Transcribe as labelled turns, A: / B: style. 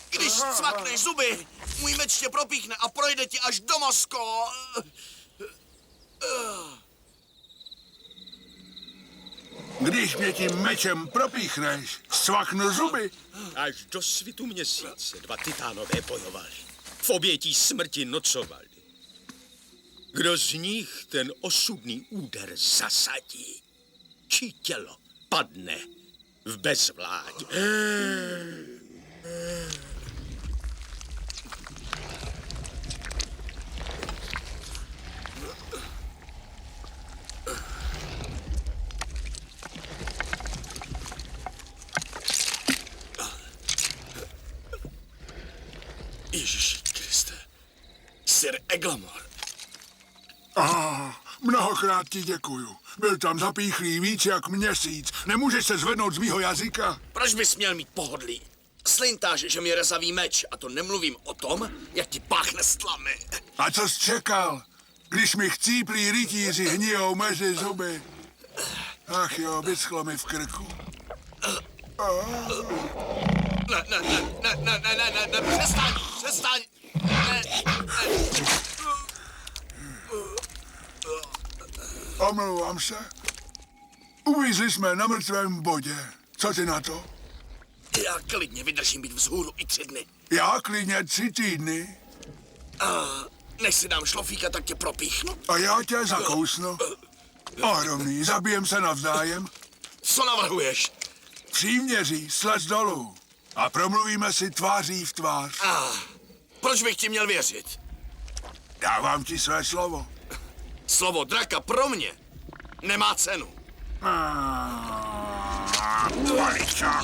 A: Když cvakneš zuby, můj meč tě propíchne a projde ti až do mozku.
B: Když mě tím mečem propíchneš, cvaknu zuby.
C: Až do svitu měsíce 2 titánové bojovali. V obětí smrti nocovali. Kdo z nich ten osudný úder zasadí, čí tělo padne v bezvládě.
A: Ježíši Kriste, Sir Eglamour.
B: Mnohokrát ti děkuju. Byl tam zapíchlý víc jak měsíc. Nemůžeš se zvednout z mýho jazyka?
A: Proč bys měl mít pohodlí? Slintáš, že mi rezavý meč, a to nemluvím o tom, jak ti páchne stlamy.
B: A co jsi čekal, když mi chcíplí rytíři hnijou mezi zuby? Ach jo, vyschlo mi v krku.
A: Ne, přestaň. Ne.
B: Omlouvám se. Uvízli jsme na mrtvém bodě. Co ty na to?
A: Já klidně vydržím být vzhůru i 3 dny.
B: Já klidně 3 týdny.
A: Než si dám šlofíka, tak tě propíchnu.
B: A já tě zakousnu. Ohromný, zabijem se navzájem.
A: Co navrhuješ?
B: Příměří, slez dolů. A promluvíme si tváří v tvář.
A: Proč bych ti měl věřit?
B: Dávám ti své slovo.
A: Slovo draka pro mě nemá cenu.
B: Voliča.